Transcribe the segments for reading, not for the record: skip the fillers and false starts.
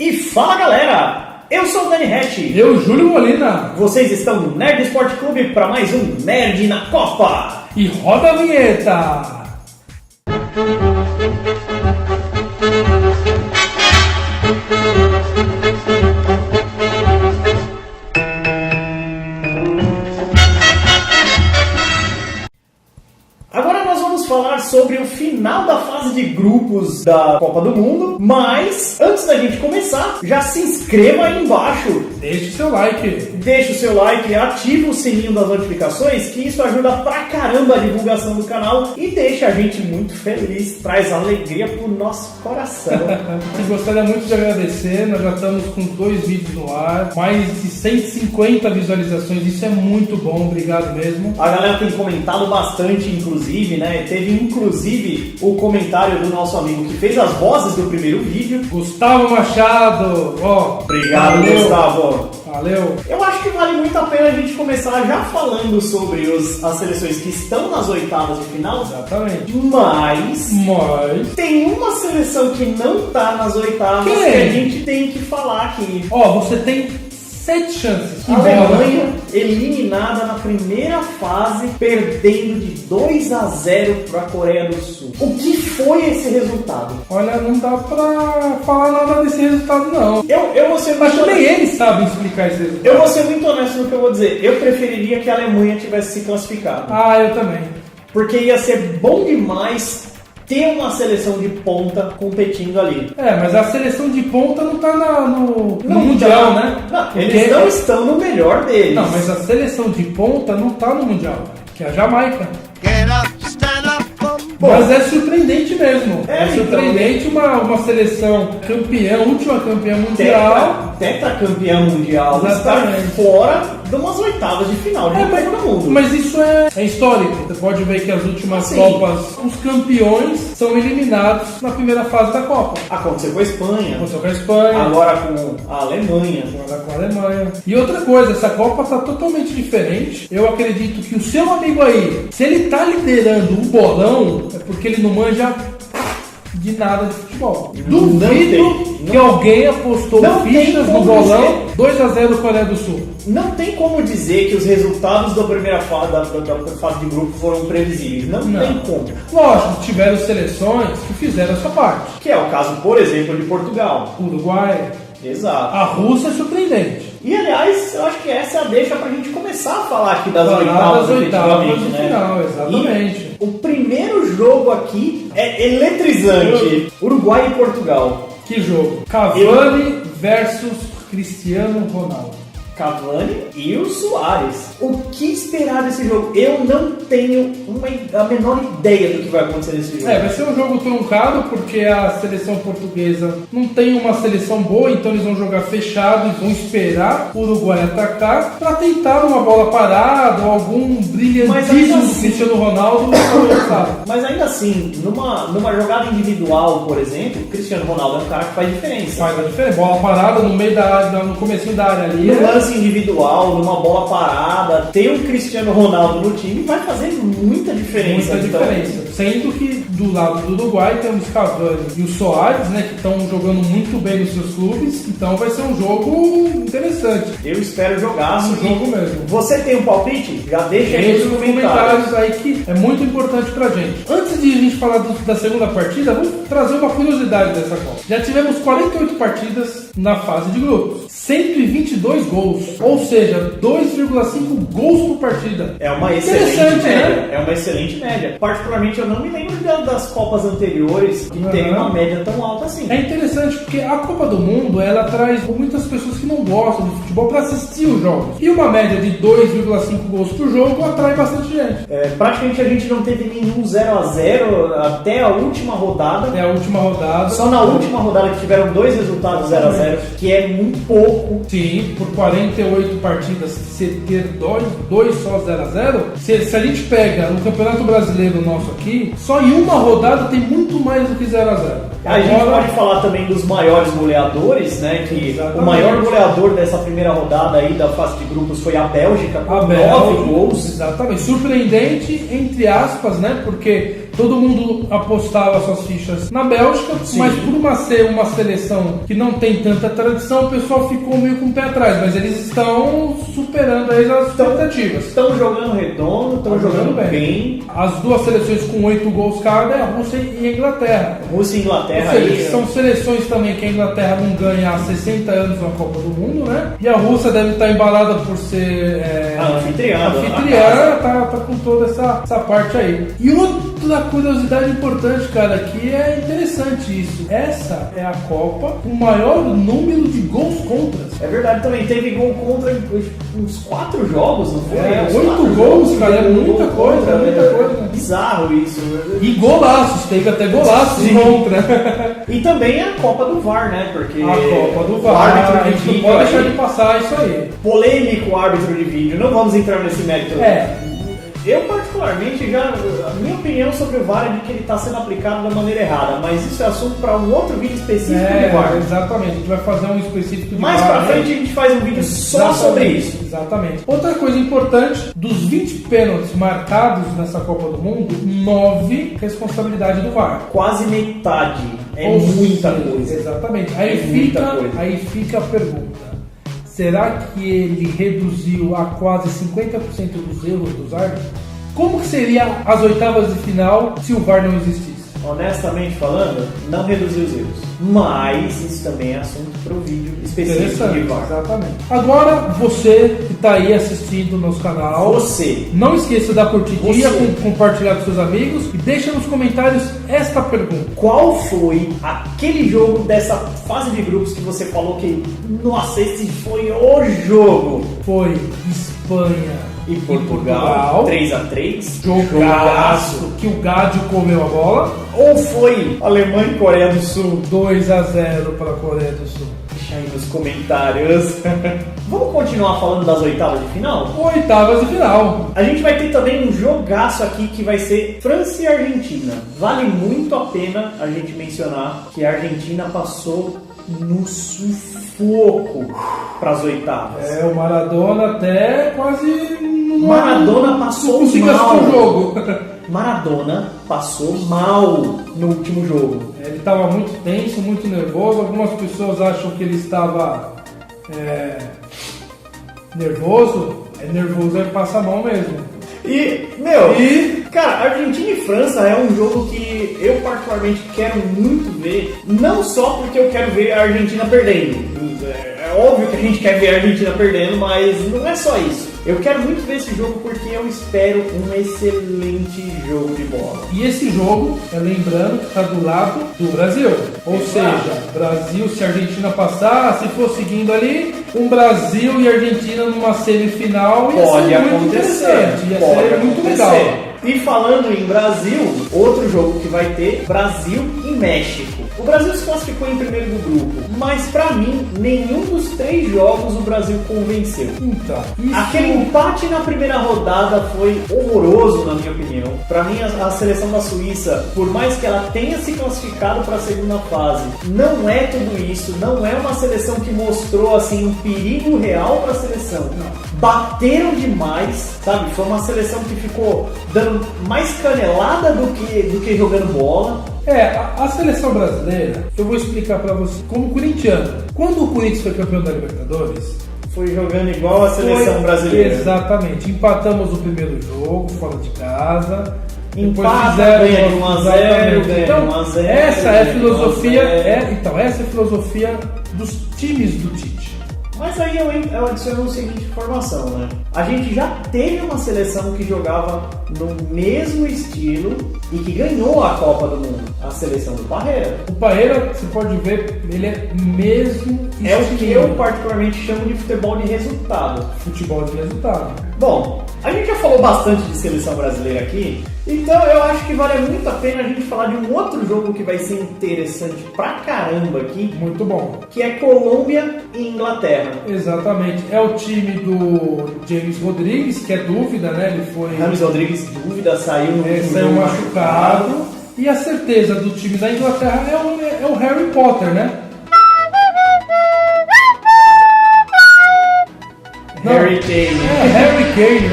E fala galera, eu sou o Dani Hatch. Eu, Júlio Molina. Vocês estão no Nerd Esporte Clube para mais um Nerd na Copa. E roda a vinheta. Agora nós vamos falar sobre o final da fase de grupos da Copa do Mundo, mas antes da gente começar, já se inscreva aí embaixo. Deixe o seu like. Deixe o seu like, ative o sininho das notificações, que isso ajuda pra caramba a divulgação do canal e deixa a gente muito feliz, traz alegria pro nosso coração. Gostaria muito de agradecer, nós já estamos com 2 vídeos no ar, mais de 150 visualizações, isso é muito bom, obrigado mesmo. A galera tem comentado bastante, inclusive, né? Teve inclusive o comentário do nosso amigo que fez as vozes do primeiro vídeo, Gustavo Machado, obrigado, valeu. Gustavo. Valeu. Eu acho que vale muito a pena a gente começar já falando sobre as seleções que estão nas oitavas de final. Exatamente. Mas tem uma seleção que não tá nas oitavas que a gente tem que falar aqui. Você tem 7 chances. A Alemanha eliminada na primeira fase, perdendo de 2-0 para a Coreia do Sul. O que foi esse resultado? Olha, não dá pra falar nada desse resultado, não. Eu vou ser Mas nem eles sabem explicar esse resultado. Eu vou ser muito honesto no que eu vou dizer. Eu preferiria que a Alemanha tivesse se classificado. Eu também. Porque ia ser bom demais ter uma seleção de ponta competindo ali. Mas a seleção de ponta não tá no Mundial, né? Não, eles não estão no melhor deles. Não, mas a seleção de ponta não tá no Mundial, que é a Jamaica. Get up, stand up. Mas é surpreendente mesmo. É surpreendente uma seleção campeã, última campeã mundial. Tetracampeã mundial. Exatamente. Estar fora de umas oitavas de final de Copa do Mundo. Mas isso é histórico. Você pode ver que as últimas Copas, os campeões são eliminados na primeira fase da Copa. Aconteceu com a Espanha. Aconteceu com a Espanha. Agora com a Alemanha. Agora com a Alemanha. E outra coisa, essa Copa tá totalmente diferente. Eu acredito que o seu amigo aí, se ele tá liderando o bolão, é porque ele não manja de nada de futebol. Duvido que alguém apostou fichas no bolão 2-0 Coreia do Sul. Não tem como dizer que os resultados da primeira fase, da fase de grupo foram previsíveis. Não tem como. Lógico, tiveram seleções que fizeram essa parte. Que é o caso, por exemplo, de Portugal. Uruguai. Exato. A Rússia é surpreendente. E aliás, eu acho que essa é a deixa pra gente começar a falar aqui das oitavas, efetivamente, né? Final, exatamente. E o primeiro jogo aqui é eletrizante. Uruguai e Portugal. Que jogo? Cavani versus Cristiano Ronaldo. Cavani e o Soares. O que esperar desse jogo? Eu não tenho a menor ideia do que vai acontecer nesse jogo. Vai ser um jogo truncado porque a seleção portuguesa não tem uma seleção boa, então eles vão jogar fechado e vão esperar o Uruguai atacar para tentar uma bola parada ou algum brilhantismo do Cristiano Ronaldo. Mas ainda assim, numa jogada individual, por exemplo, o Cristiano Ronaldo é um cara que faz diferença. Faz a diferença. Bola parada no meio da área, no comecinho da área ali. No lance individual, numa bola parada, ter um Cristiano Ronaldo no time vai fazer muita diferença. Sendo que do lado do Uruguai temos Cavani e o Soares, né, que estão jogando muito bem nos seus clubes, então vai ser um jogo interessante. Eu espero jogar um jogo mesmo. Você tem um palpite? Já deixa aí nos comentários aí que é muito importante pra gente. Antes de a gente falar da segunda partida, vamos trazer uma curiosidade dessa Copa. Já tivemos 48 partidas na fase de grupos, 122 gols, ou seja, 2,5 gols por partida. É uma excelente média. Né? É uma excelente média. Particularmente eu não me lembro das Copas anteriores que tem uma média tão alta assim. É interessante porque a Copa do Mundo ela traz muitas pessoas que não gostam de futebol para assistir os jogos. E uma média de 2,5 gols por jogo atrai bastante gente. Praticamente a gente não teve nenhum 0-0 até a última rodada. Só na última rodada que tiveram 2 resultados 0-0, que é muito pouco. Sim, por 48 partidas, se ter 2 só 0-0, se a gente pega no Campeonato Brasileiro nosso aqui, só em uma rodada tem muito mais do que 0-0. A gente pode falar também dos maiores goleadores, né? Que exatamente. O maior goleador dessa primeira rodada aí da fase de grupos foi a Bélgica, com 9 gols. Exatamente, surpreendente, entre aspas, né? Porque todo mundo apostava suas fichas na Bélgica, Sim. mas por ser uma seleção que não tem tanta tradição, o pessoal ficou meio com o pé atrás, mas eles estão superando aí as expectativas. Estão jogando redondo, estão jogando bem. As duas seleções com 8 gols cada é a Rússia e a Inglaterra. Rússia e Ou Inglaterra seja, aí. são seleções também que a Inglaterra não ganha há 60 anos na Copa do Mundo, né? E a Rússia deve estar embalada por ser Anfitriã, tá com toda essa parte aí. E outra curiosidade importante, cara, que é interessante isso. Essa é a Copa com o maior número de gols contras. É verdade também, teve gol contra uns 4 jogos, não foi? Uns 8 4 gols, cara, é teve muita gol coisa, contra, muita né? coisa. Bizarro isso. E golaços, teve até golaços Sim. contra. E também a Copa do VAR, né? Porque A Copa do o VAR, árbitro a de gente não vídeo pode deixar aí, de passar isso aí. polêmico o árbitro de vídeo, não vamos entrar nesse mérito. Eu, particularmente, a minha opinião sobre o VAR é de que ele está sendo aplicado da maneira errada, mas isso é assunto para um outro vídeo específico do VAR. Exatamente, a gente vai fazer um específico de Mais VAR, pra né? frente a gente faz um vídeo só sobre isso. Exatamente. Outra coisa importante, dos 20 pênaltis marcados nessa Copa do Mundo, 9 responsabilidade do VAR. Quase metade. É Ou muita seja, coisa. Exatamente. É muita coisa. Aí fica a pergunta. Será que ele reduziu a quase 50% dos erros dos árbitros? Como que seria as oitavas de final se o VAR não existisse? Honestamente falando, não reduziu os erros. Mas isso também é assunto para o vídeo específico de Interessante, VAR. exatamente. Agora, você que está aí assistindo o nosso canal, Você. não esqueça de dar curtidinha, Você. compartilhar com seus amigos e deixa nos comentários esta pergunta. Qual foi aquele jogo dessa fase de grupos que você falou que, nossa, esse foi o jogo? Foi Espanha E Portugal, 3-3, jogaço, que o Gádio comeu a bola. Ou foi Alemanha e Coreia do Sul? 2-0 para a Coreia do Sul. Deixa aí nos comentários. Vamos continuar falando das oitavas de final? Oitavas de final. A gente vai ter também um jogaço aqui que vai ser França e Argentina. Vale muito a pena a gente mencionar que a Argentina passou no sufoco para as oitavas. O Maradona até quase Maradona passou não conseguiu mal. assistir o jogo. Maradona passou mal no último jogo. Ele estava muito tenso, muito nervoso. Algumas pessoas acham que ele estava nervoso. Nervoso é passar mal mesmo. Cara, Argentina e França é um jogo que eu particularmente quero muito ver. Não só porque eu quero ver a Argentina perdendo. É óbvio que a gente quer ver a Argentina perdendo, mas não é só isso. Eu quero muito ver esse jogo porque eu espero um excelente jogo de bola. E esse jogo, lembrando que está do lado do Brasil. Ou Exato. seja, Brasil, se a Argentina passar, se for seguindo ali, um Brasil e Argentina numa semifinal ia Pode ser muito acontecer. interessante. Ia ser muito legal. E falando em Brasil, outro jogo que vai ter, Brasil e México. O Brasil se classificou em primeiro do grupo, mas pra mim, nenhum dos 3 jogos o Brasil convenceu. Então, isso... Aquele empate na primeira rodada foi horroroso, na minha opinião. Pra mim, a seleção da Suíça, por mais que ela tenha se classificado para a segunda fase, não é tudo isso. Não é uma seleção que mostrou assim um perigo real para a seleção. Bateram demais, sabe? Foi uma seleção que ficou dando mais canelada do que jogando bola. A seleção brasileira, eu vou explicar pra você como corintiano. Quando o Corinthians foi campeão da Libertadores, Foi jogando igual a seleção brasileira. Exatamente. Empatamos o primeiro jogo, fora de casa. Empata, ganha de 1 a 0, ganha de 1 a 0. Essa é a filosofia, essa essa é a filosofia dos times do Tite. Mas aí eu adiciono a seguinte informação, né? A gente já teve uma seleção que jogava no mesmo estilo e que ganhou a Copa do Mundo. A seleção do Parreira. O Parreira, você pode ver, ele é mesmo É o que estilo. eu particularmente chamo de futebol de resultado. Futebol de resultado. Bom, a gente já falou bastante de seleção brasileira aqui, então eu acho que vale muito a pena a gente falar de um outro jogo que vai ser interessante pra caramba aqui, Muito bom. que é Colômbia e Inglaterra. Exatamente. É o time do James Rodrigues, que é dúvida, né? Ele foi Rames Rodrigues, dúvida, saiu no último saiu jogo machucado. E a certeza do time da Inglaterra é o Harry Potter, né? Harry Kane. Harry Kane.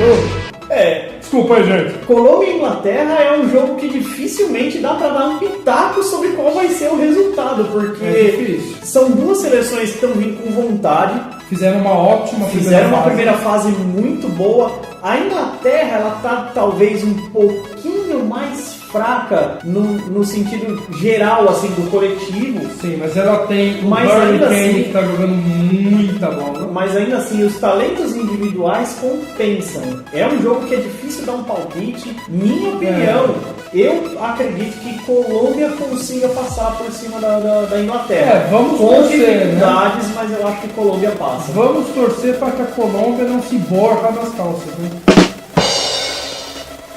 Desculpa aí, gente. Colômbia e Inglaterra é um jogo que dificilmente dá pra dar um pitaco sobre qual vai ser o resultado, porque É difícil. são duas seleções que estão vindo com vontade, Fizeram uma ótima primeira fase muito boa. A Inglaterra, ela tá talvez um pouquinho mais fraca no sentido geral, assim, do coletivo. Sim, mas ela tem o Mas Harry ainda Kane assim- que tá jogando muita bola. Mas ainda assim, os talentos individuais compensam. É um jogo que é difícil dar um palpite. Minha opinião, eu acredito que Colômbia consiga passar por cima da Inglaterra. Vamos com torcer, dificuldades, mas eu acho que Colômbia passa. Vamos torcer para que a Colômbia não se borra nas calças, né?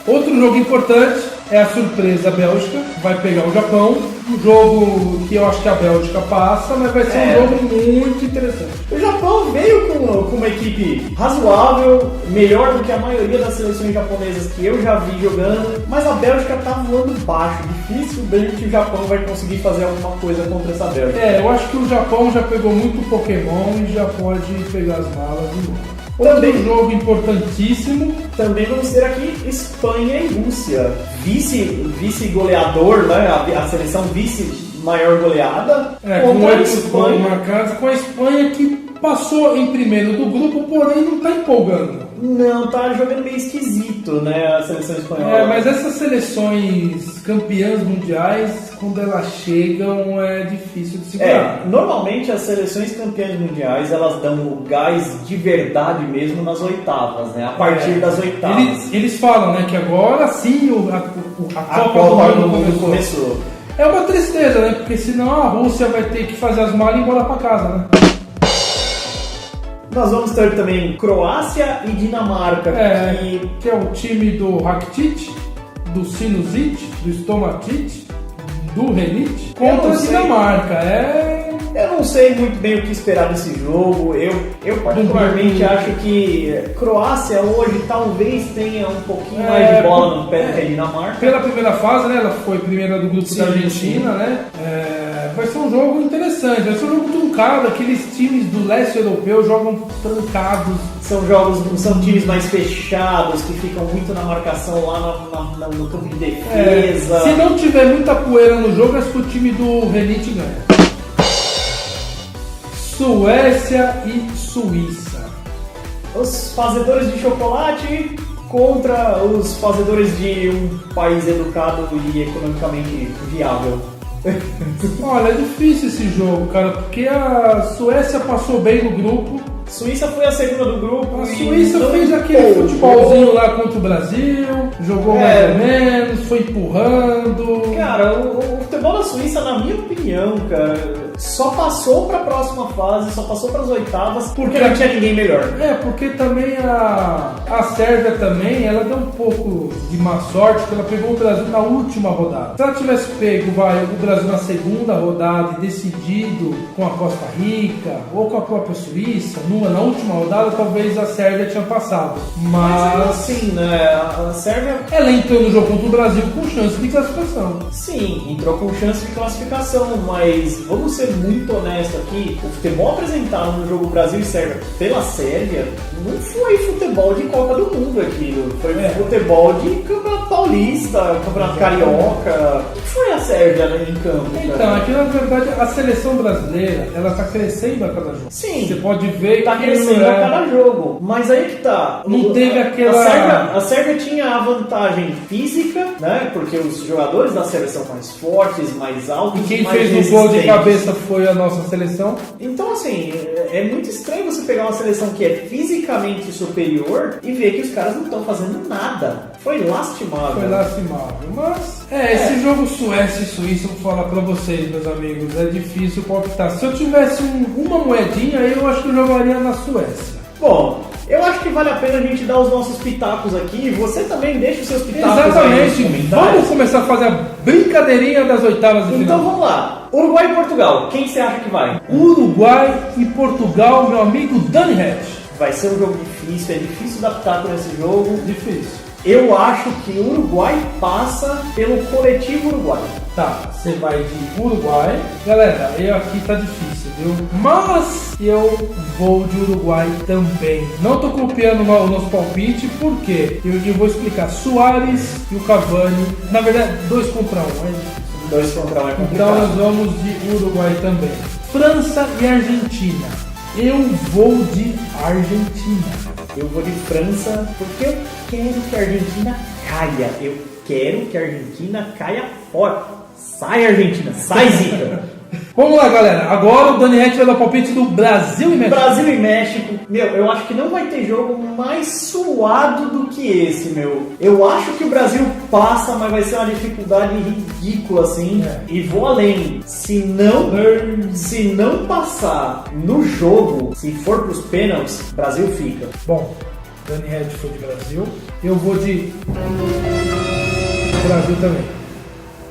Outro jogo importante é a surpresa Bélgica, vai pegar o Japão. Um jogo que eu acho que a Bélgica passa, mas vai ser um jogo muito interessante. O Japão veio com uma equipe razoável, melhor do que a maioria das seleções japonesas que eu já vi jogando, mas a Bélgica tá voando baixo. Dificilmente o Japão vai conseguir fazer alguma coisa contra essa Bélgica. Eu acho que o Japão já pegou muito Pokémon e já pode pegar as malas de novo. Também- Outro jogo importantíssimo. Também vamos ter aqui Espanha e Rússia. Vice-goleador, né? A seleção vice-maior goleada Com contra a 8 gols Espanha. marcados, com a Espanha que passou em primeiro do grupo, porém não está empolgando. Não, tá jogando meio esquisito, né? A seleção espanhola. Mas essas seleções campeãs mundiais, quando elas chegam, é difícil de segurar. Normalmente as seleções campeãs mundiais, elas dão o gás de verdade mesmo nas oitavas, né? A partir das oitavas. Eles falam, né, que agora sim a Copa do Mundo começou. É uma tristeza, né? Porque senão a Rússia vai ter que fazer as malas e ir embora pra casa, né? Nós vamos ter também Croácia e Dinamarca. Que é o time do Rakitic, do Sinusite, do Stomatic, do Renit, contra a Dinamarca. Eu não sei muito bem o que esperar desse jogo. Eu particularmente acho que Croácia hoje talvez tenha um pouquinho mais de bola no pé do que a Dinamarca. Pela primeira fase, né? Ela foi primeira do grupo da Argentina, né? Vai ser um jogo interessante, vai ser um jogo truncado. Aqueles times do leste europeu jogam trancados. São times mais fechados, que ficam muito na marcação lá no campo de defesa. Se não tiver muita poeira no jogo, acho que o time do Renit ganha. Suécia e Suíça. Os fazedores de chocolate contra os fazedores de um país educado e economicamente viável. Olha, é difícil esse jogo, cara, porque a Suécia passou bem no grupo. Suíça foi a segunda do grupo. A Suíça fez aquele futebolzinho lá contra o Brasil, jogou mais ou menos, foi empurrando. Cara, o futebol da Suíça, na minha opinião, cara, só passou pra próxima fase, só passou pras oitavas, porque não tinha ninguém melhor. Porque também a Sérvia também, ela deu um pouco de má sorte, porque ela pegou o Brasil na última rodada. Se ela tivesse pego o Brasil na segunda rodada e decidido com a Costa Rica ou com a própria Suíça, na última rodada, talvez a Sérvia tinha passado. Mas assim, né, a Sérvia... ela entrou no jogo contra o Brasil com chance de classificação. Sim, entrou com chance de classificação, mas vamos ser muito honestos aqui, o futebol apresentado no jogo Brasil e Sérvia pela Sérvia não foi futebol de Copa do Mundo aquilo, foi futebol de Campeonato Paulista, Campeonato Carioca. O que foi a Sérvia em campo? Então, aqui na verdade a seleção brasileira, ela tá crescendo a cada jogo. Sim. Você pode ver tá que crescendo a cada jogo, mas aí que tá. Não teve aquela... A Sérvia tinha a vantagem física, né? Porque os jogadores da Sérvia são mais fortes, mais altos. E quem mais fez o gol de cabeça foi a nossa seleção. Então, assim, é muito estranho você pegar uma seleção que é fisicamente superior e ver que os caras não estão fazendo nada. Foi lastimável. Mas, esse jogo Suécia e Suíça, eu vou falar pra vocês, meus amigos, é difícil palpitar. Se eu tivesse uma moedinha, eu acho que eu jogaria na Suécia. Bom, eu acho que vale a pena a gente dar os nossos pitacos aqui. Você também deixa os seus pitacos. Exatamente. Vamos começar a fazer a brincadeirinha das oitavas de final. Então vamos lá. Uruguai e Portugal. Quem você acha que vai? Uruguai e Portugal, meu amigo Dani Hatch. Vai ser um jogo difícil. É difícil dar pitaco nesse jogo. Difícil. Eu acho que o Uruguai passa pelo coletivo uruguaio. Tá, você vai de Uruguai. Galera, aqui tá difícil, viu? Mas eu vou de Uruguai também. Não tô copiando o nosso palpite, por quê? Eu vou explicar. Suárez e o Cavani. Na verdade, 2 contra 1. É difícil. 2 contra 1 é complicado. Então nós vamos de Uruguai também. França e Argentina. Eu vou de Argentina. Eu vou de França porque eu quero que a Argentina caia. Eu quero que a Argentina caia fora. Sai, Argentina. Sai, Zica. Vamos lá, galera. Agora o Dani Hatch vai dar palpite do Brasil e México. Brasil e México. Meu, eu acho que não vai ter jogo mais suado do que esse, meu. Eu acho que o Brasil passa, mas vai ser uma dificuldade ridícula, assim. E vou além. Se não passar no jogo, se for pros pênaltis, Brasil fica. Bom, Dani Hatch foi de Brasil. Eu vou de Brasil também.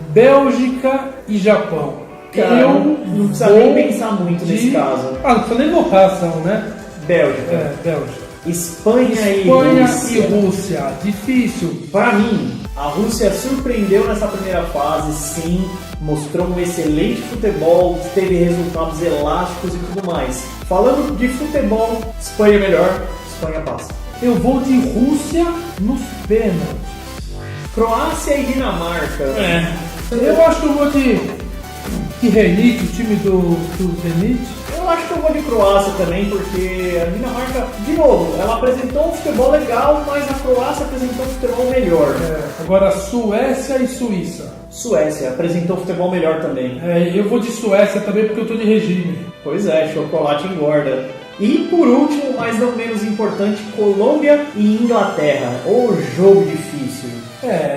Bélgica e Japão. Cara, eu não precisa nem pensar muito nesse caso. Não precisa nem botar ação, né? Bélgica. Bélgica. Espanha e Rússia. Difícil. Para mim, a Rússia surpreendeu nessa primeira fase, sim. Mostrou um excelente futebol, teve resultados elásticos e tudo mais. Falando de futebol, Espanha é melhor, Espanha passa. Eu vou de Rússia nos pênaltis. Croácia e Dinamarca. Eu acho que eu vou de Zenit, o time do Zenit. Eu acho que eu vou de Croácia também, porque a Dinamarca, de novo, ela apresentou um futebol legal, mas a Croácia apresentou um futebol melhor. Agora Suécia e Suíça. Suécia apresentou um futebol melhor também. Eu vou de Suécia também porque eu tô de regime. Pois é, chocolate engorda. E por último, mas não menos importante, Colômbia e Inglaterra. O jogo difícil.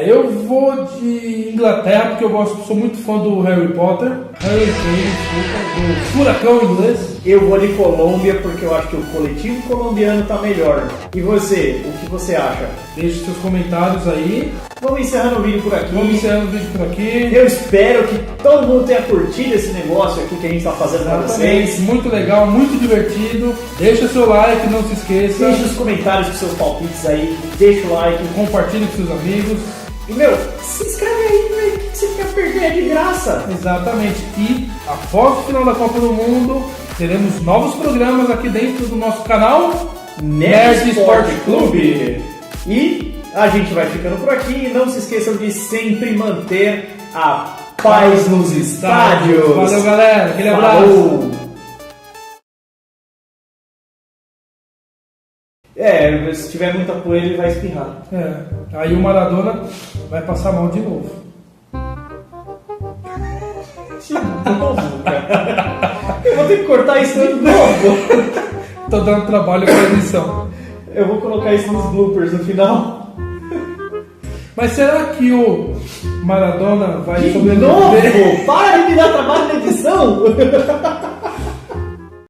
Eu vou de Inglaterra porque sou muito fã do Harry Potter. Do furacão inglês. Eu vou de Colômbia porque eu acho que o coletivo colombiano tá melhor. E você, o que você acha? Deixe seus comentários aí. Vamos encerrando o vídeo por aqui. Eu espero que todo mundo tenha curtido esse negócio aqui que a gente está fazendo para vocês. Muito legal, muito divertido. Deixa seu like, não se esqueça. Deixa os comentários com seus palpites aí. Deixa o like. Compartilhe com seus amigos. E, se inscreve aí, velho. O que você quer perder? É de graça. Exatamente. E após o final da Copa do Mundo, teremos novos programas aqui dentro do nosso canal Nerd Sport Clube. E a gente vai ficando por aqui. Não se esqueçam de sempre manter a paz nos estádios. Valeu, galera. Aquele abraço. Se tiver muita poeira, ele vai espirrar. Aí o Maradona vai passar mal de novo. De novo, cara. Eu vou ter que cortar isso de novo. Tô dando trabalho pra edição. Eu vou colocar isso nos bloopers no final. Mas será que o Maradona vai sobreviver? De novo? Para de me dar trabalho na edição!